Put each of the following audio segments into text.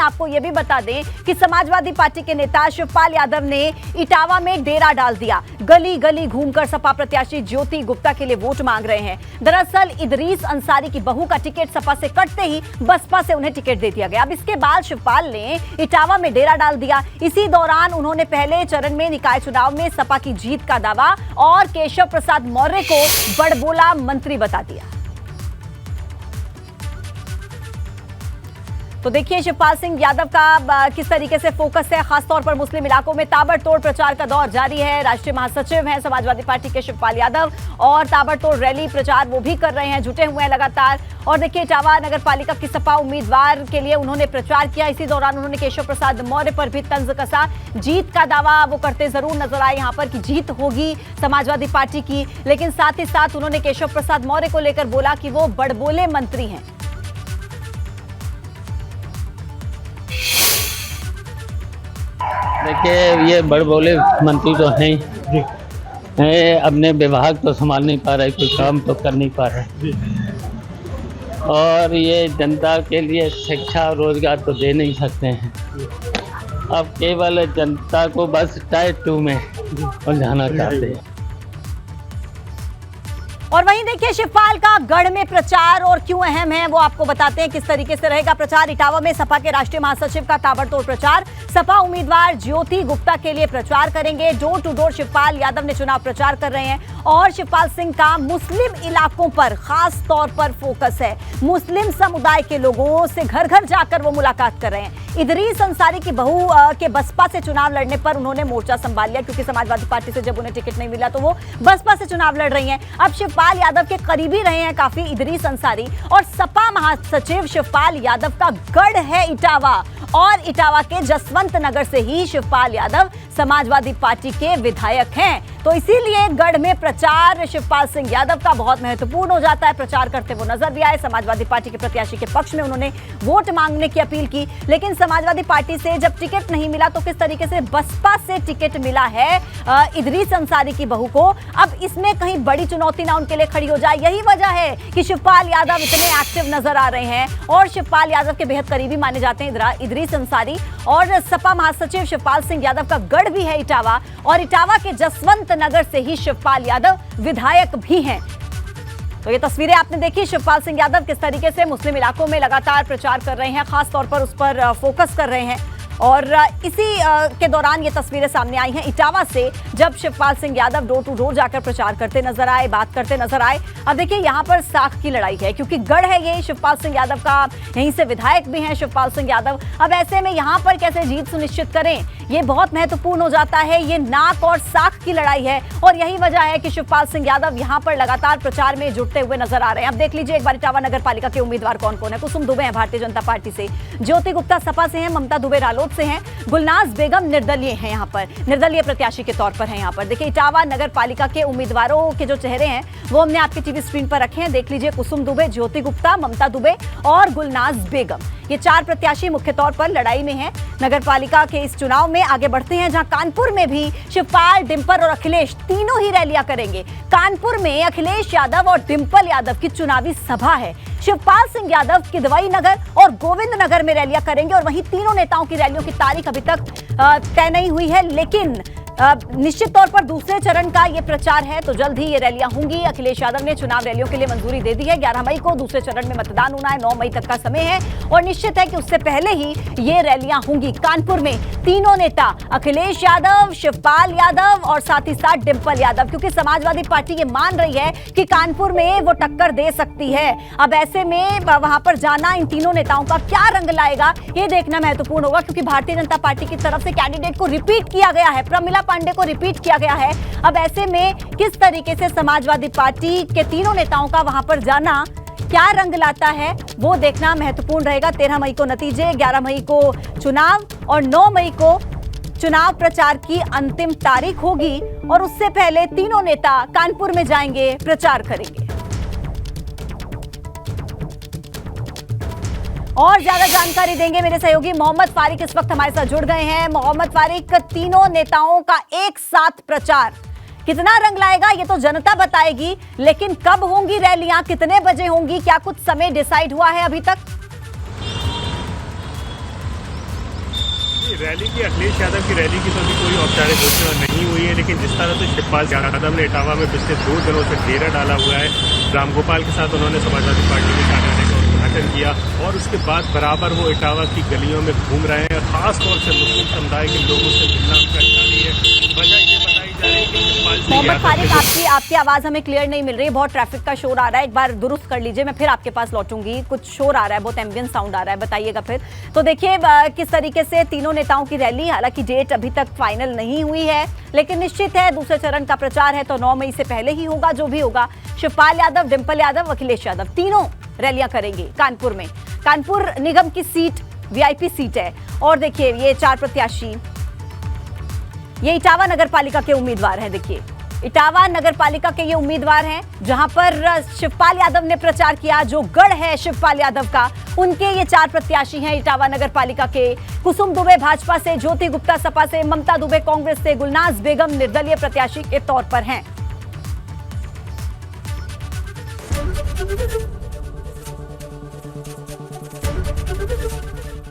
आपको यह भी बता दें कि समाजवादी पार्टी के नेता शिवपाल यादव ने इटावा में डेरा डाल दिया। गली गली घूमकर सपा प्रत्याशी ज्योति गुप्ता के लिए वोट मांग रहे हैं। दरअसल इदरीस अंसारी की बहू का टिकट सपा से कटते ही बसपा से उन्हें टिकट दे दिया गया। अब इसके बाद शिवपाल ने इटावा में डेरा डाल दिया। इसी दौरान उन्होंने पहले चरण में निकाय चुनाव में सपा की जीत का दावा और केशव प्रसाद मौर्य को बड़बोला मंत्री बता दिया। तो देखिए शिवपाल सिंह यादव का किस तरीके से फोकस है, खासतौर पर मुस्लिम इलाकों में ताबड़तोड़ प्रचार का दौर जारी है। राष्ट्रीय महासचिव हैं समाजवादी पार्टी के शिवपाल यादव और ताबड़तोड़ रैली प्रचार वो भी कर रहे हैं, जुटे हुए हैं लगातार। और देखिए इटावा नगर पालिका की सपा उम्मीदवार के लिए उन्होंने प्रचार किया। इसी दौरान उन्होंने केशव प्रसाद मौर्य पर भी तंज कसा। जीत का दावा वो करते जरूर नजर आए यहाँ पर कि जीत होगी समाजवादी पार्टी की, लेकिन साथ ही साथ उन्होंने केशव प्रसाद मौर्य को लेकर बोला कि वो बड़बोले मंत्री हैं। देखिए ये बड़बोले मंत्री तो हैं, अपने विभाग तो संभाल नहीं पा रहे, कोई काम तो कर नहीं पा रहे, और ये जनता के लिए शिक्षा रोजगार तो दे नहीं सकते हैं। अब केवल जनता को बस टायर 2 में उलझाना चाहते हैं। और वहीं देखिए शिवपाल का गढ़ में प्रचार और क्यों अहम है वो आपको बताते हैं किस तरीके से रहेगा प्रचार। इटावा में सपा के राष्ट्रीय महासचिव का ताबड़तोड़ प्रचार। सपा उम्मीदवार ज्योति गुप्ता के लिए प्रचार करेंगे। Door to door Shivpal Yadav ने चुनाव प्रचार कर रहे हैं और शिवपाल सिंह का मुस्लिम इलाकों पर खास तौर पर फोकस है। मुस्लिम समुदाय के लोगों से घर घर जाकर वो मुलाकात कर रहे हैं। इदरीस अंसारी की बहू के बसपा से चुनाव लड़ने पर उन्होंने मोर्चा संभाल लिया, क्योंकि समाजवादी पार्टी से जब उन्हें टिकट नहीं मिला तो वो बसपा से चुनाव लड़ रही हैं। अब शिवपाल यादव के करीबी रहे हैं काफी इदरीस अंसारी, और सपा महासचिव शिवपाल यादव का गढ़ है इटावा, और इटावा के जसवंत नगर से ही शिवपाल यादव समाजवादी पार्टी के विधायक हैं। तो इसीलिए गढ़ में प्रचार शिवपाल सिंह यादव का बहुत महत्वपूर्ण हो जाता है। प्रचार करते वो नजर भी आए। समाजवादी पार्टी के प्रत्याशी के पक्ष में उन्होंने वोट मांगने की अपील की, लेकिन समाजवादी पार्टी से जब टिकट नहीं मिला तो किस तरीके से बसपा से टिकट मिला है इदरीस अंसारी की बहू को। अब इसमें कहीं बड़ी चुनौती ना उनके लिए खड़ी हो जाए, यही वजह है कि शिवपाल यादव इतने एक्टिव नजर आ रहे हैं और शिवपाल यादव के बेहद करीबी माने जाते हैं इदरीस अंसारी। और सपा महासचिव शिवपाल सिंह यादव का गढ़ भी है इटावा, और इटावा के जसवंत नगर से ही शिवपाल यादव विधायक भी हैं। तो ये तस्वीरें आपने देखी, शिवपाल सिंह यादव किस तरीके से मुस्लिम इलाकों में लगातार प्रचार कर रहे हैं, खास तौर पर उस पर फोकस कर रहे हैं। और इसी के दौरान ये तस्वीरें सामने आई हैं इटावा से, जब Shivpal Singh Yadav door to door जाकर प्रचार करते नजर आए, बात करते नजर आए। अब देखिए यहाँ पर साख की लड़ाई है, क्योंकि गढ़ है ये शिवपाल सिंह यादव का, यहीं से विधायक भी हैं शिवपाल सिंह यादव। अब ऐसे में यहाँ पर कैसे जीत सुनिश्चित करें, ये बहुत महत्वपूर्ण हो जाता है। ये नाक और साख की लड़ाई है, और यही वजह है कि शिवपाल सिंह यादव यहाँ पर लगातार प्रचार में जुटते हुए नजर आ रहे हैं। अब देख लीजिए एक बार इटावा नगर पालिका के उम्मीदवार कौन कौन है। कुसुम दुबे हैं भारतीय जनता पार्टी से, ज्योति गुप्ता सपा से हैं, ममता दुबे रालोद से हैं, गुलनाज बेगम निर्दलीय हैं, यहाँ पर निर्दलीय प्रत्याशी के तौर पर हैं। यहाँ पर देखिए इटावा नगर पालिका के उम्मीदवारों के जो चेहरे हैं वो हमने आपके टीवी स्क्रीन पर रखे हैं। देख लीजिए कुसुम दुबे, ज्योति गुप्ता, ममता दुबे और गुलनाज बेगम, ये 4 प्रत्याशी मुख्य तौर पर लड़ाई में हैं नगर पालिका के इस चुनाव में। आगे बढ़ते हैं जहां कानपुर में भी शिवपाल, डिंपल और अखिलेश तीनों ही रैलियां करेंगे। कानपुर में अखिलेश यादव और डिंपल यादव की चुनावी सभा है। शिवपाल सिंह यादव किदवई नगर और गोविंद नगर में रैलियां करेंगे, और वहीं तीनों नेताओं की रैलियों की तारीख अभी तक तय नहीं हुई है, लेकिन निश्चित तौर पर दूसरे चरण का ये प्रचार है, तो जल्द ही ये रैलियां होंगी। अखिलेश यादव ने चुनाव रैलियों के लिए मंजूरी दे दी है। 11 मई को दूसरे चरण में मतदान होना है, 9 मई तक का समय है, और निश्चित है कि उससे पहले ही ये रैलियां होंगी। कानपुर में तीनों नेता अखिलेश यादव, शिवपाल यादव और साथ ही साथ डिंपल यादव, क्योंकि समाजवादी पार्टी ये मान रही है कि कानपुर में वो टक्कर दे सकती है। अब ऐसे में वहां पर जाना इन तीनों नेताओं का क्या रंग लाएगा, ये देखना महत्वपूर्ण होगा, क्योंकि भारतीय जनता पार्टी की तरफ से कैंडिडेट को रिपीट किया गया है, प्रमिला पांडे को रिपीट किया गया है। अब ऐसे में किस तरीके से समाजवादी पार्टी के तीनों नेताओं का वहां पर जाना क्या रंग लाता है, वो देखना महत्वपूर्ण रहेगा। 13 मई को नतीजे, 11 मई को चुनाव और 9 मई को चुनाव प्रचार की अंतिम तारीख होगी, और उससे पहले तीनों नेता कानपुर में जाएंगे, प्रचार करेंगे। और ज्यादा जानकारी देंगे मेरे सहयोगी मोहम्मद फारिक इस वक्त हमारे साथ जुड़ गए हैं। मोहम्मद फारिक, तीनों नेताओं का एक साथ प्रचार कितना रंग लाएगा ये तो जनता बताएगी, लेकिन कब होंगी रैलियां, कितने बजे होंगी, क्या कुछ समय डिसाइड हुआ है अभी तक? रैली की, अखिलेश यादव की रैली की तो अभी कोई औपचारिक घोषणा नहीं हुई है, लेकिन जिस तरह से शिवपाल यादव ने इटावा में पिछले 2 दिनों से डेरा डाला हुआ है, रामगोपाल के साथ उन्होंने समाजवादी पार्टी के कार्यालय का उद्घाटन किया और उसके बाद बराबर वो इटावा की गलियों में घूम रहे हैं। खासतौर से मुस्लिम समुदाय के लोगों से मिलना उनका जारी है। वजह ये बताई जा रही है कि शिवपाल सिंह मोहम्मद यादव फारिक, आपकी आवाज हमें क्लियर नहीं मिल रही है, बहुत ट्रैफिक का शोर आ रहा है, एक बार दुरुस्त कर लीजिए, मैं फिर आपके पास लौटूंगी। कुछ शोर आ रहा है, बहुत एम्बियंस साउंड आ रहा है, बताइएगा फिर। तो देखिए किस तरीके से तीनों नेताओं की रैली, हालांकि डेट अभी तक फाइनल नहीं हुई है, लेकिन निश्चित है दूसरे चरण का प्रचार है तो 9 मई से पहले ही होगा जो भी होगा। शिवपाल यादव, डिंपल यादव, अखिलेश यादव तीनों रैलियां करेंगे कानपुर में। कानपुर निगम की सीट वीआईपी सीट है और देखिए ये 4 प्रत्याशी, ये इटावा नगर पालिका के उम्मीदवार हैं। देखिए इटावा नगर पालिका के ये उम्मीदवार हैं जहां पर शिवपाल यादव ने प्रचार किया, जो गढ़ है शिवपाल यादव का, उनके ये 4 प्रत्याशी हैं इटावा नगर पालिका के। कुसुम दुबे भाजपा से, ज्योति गुप्ता सपा से, ममता दुबे कांग्रेस से, गुलनाज बेगम निर्दलीय प्रत्याशी के तौर पर हैं।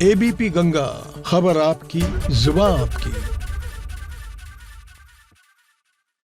एबीपी गंगा, खबर आपकी, जुबान आपकी।